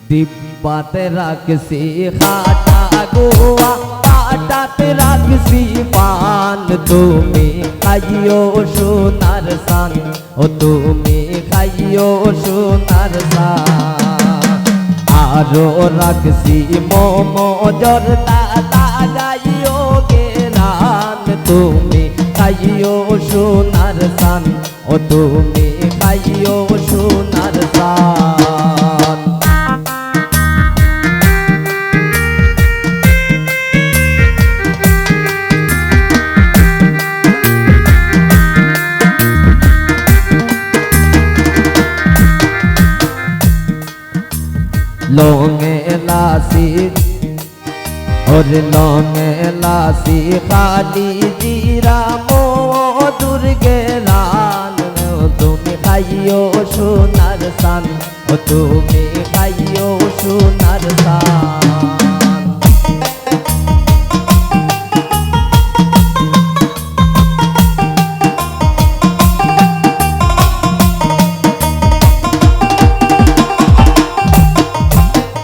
ডিব্বাতে রাখছি খাটা গোয়া, পাটাতে রাখছি পান, তুমি খাইও সোনার সান, ও তুমি খাইও সোনার সান। আরো রাখছি মোমো জর্দা লাগাইও গেরান, তুমি খাইও সোনার সান, ও তুমি খাইও সোনার সান। লঙে লাসি ওরে লঙে লাসি খালি জিরা মধুর গেলান, তুমি খাইও সোনার সান, ও তুমি খাইও সোনার সান।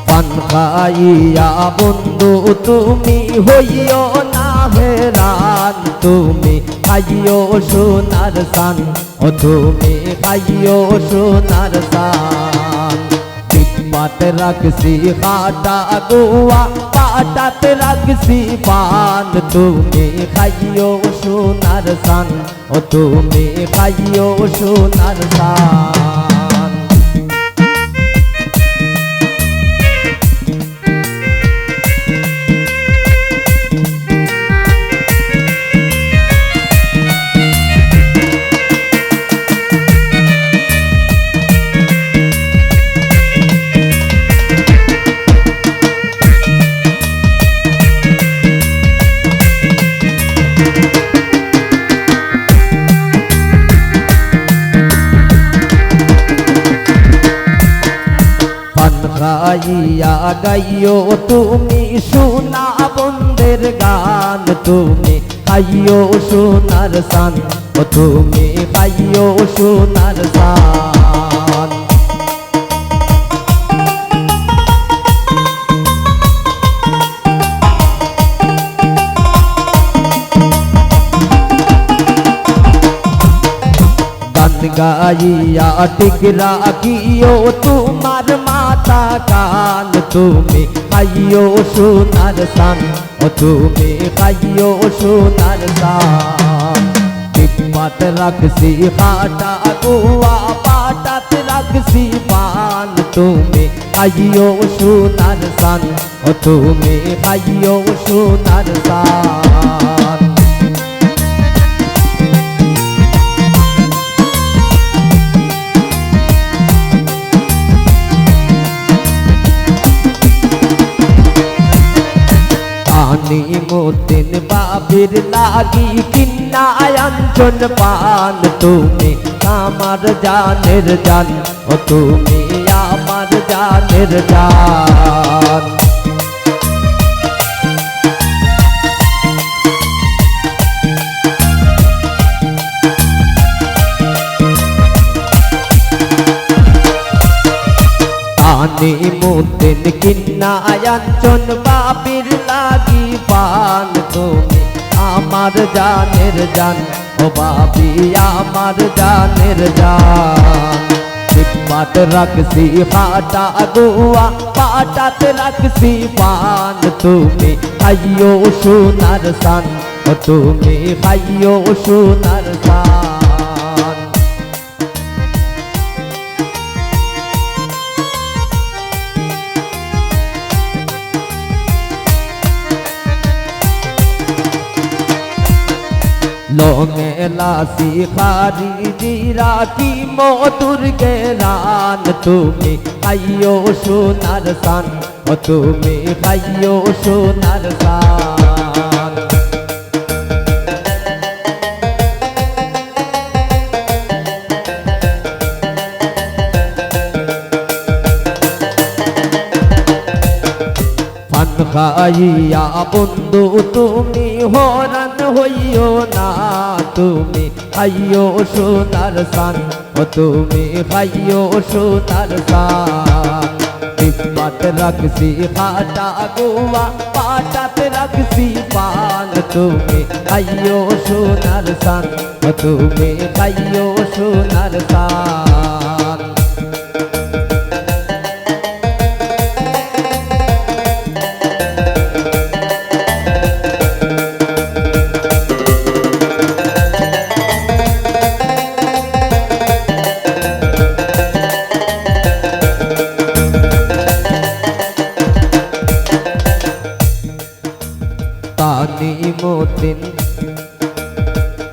পান খাইয়া বন্ধু তুমি হইও না হেরান, তুমি খাইও সোনার সান, ও তুমি খাইও সোনার সান। ডিব্বাতে রাখছি খাটা গোয়া, পাটাতে রাখছি পান, তুমি খাইও সোনার সান, ও তুমি খাইও সোনার সান। গাইয়া গাইও তুমি সোনা বন্দের গান, তুমি খাইও সোনার সান, ও তুমি খাইও সোনার সান। গান গাইয়া ঠিক রাখিও তোমার মাতা কান, তুমি খাইও সোনার সান, ও তুমি খাইও সোনার সান। ডিব্বাতে রাখছি খাটা গোয়া, পাটাতে রাখছি পান, তুমি খাইও সোনার সান, ও তুমি খাইও সোনার সান। নিমুদ্দিন বাবির লাগি কিন্না আঞ্চন পান, তুমি আমার জানের জান, ও তুমি আমার জানের জান। নিমুদ্দিন কিন্না আঞ্চন বাবির লাগি পান, তুমি আমার জানের জান, ও বাবি আমার জানের জান। ডিব্বাতে রাখছি খাটা গোয়া, পাটাতে রাখছি পান, তুমি খাইও সোনার সান, ও তুমি খাইও সোনার সান। লঙে লাসি খারি জিরা কি মধুর গেরান, তুমি খাইও সোনার সান, ও তুমি খাইও সোনার সান। পান খাইয়া বন্ধু তুমি হরান হইও না, তুমি খাইও সোনার সান, ও তুমি খাইও সোনার সান। জিব্বাতে রাখছি খাটা গোয়া পাটাতে রাখছি পান তুমি খাইও সোনার সান তুমি খাইও সোনার সান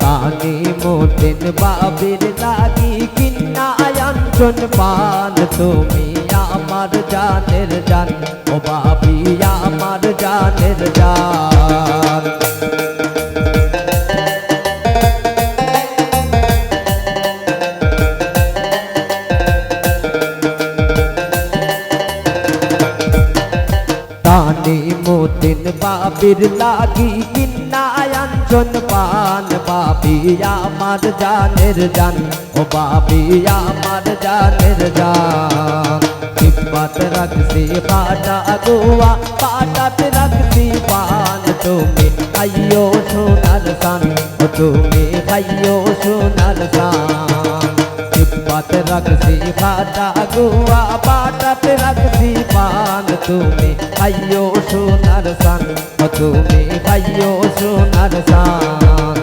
তানি মোতিন বাবির লাগি কিন্না আয়াঞ্চন পান তুমি আমার জানের জান ও বাবি আমার জানের জান তানি মোতিন বাবির লাগি কিন্না আয়াঞ্চন পান বাবি আমার জানের জান ও বাবি আমার জানের জান জিব্বাতে রাখছি পাটা গোয়া পাটাতে রাখছি পান তুমি খাইও সোনার সান ও তুমি খাইও সোনার সান জিব্বাতে রাখছি পাটা গোয়া পাটাতে রাখছি পান তুমি খাইও সোনার সান ও তুমি খাইও সোনার সান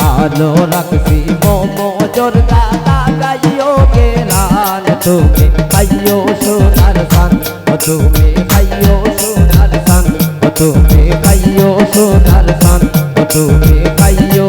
আলো রাখছি মোমো জোরদা লাগাইও গেলান তুমি খাইও সোনার সান ও তুমি খাইও সোনার সান ও তুমি খাইও সোনার সান ও তুমি খাইও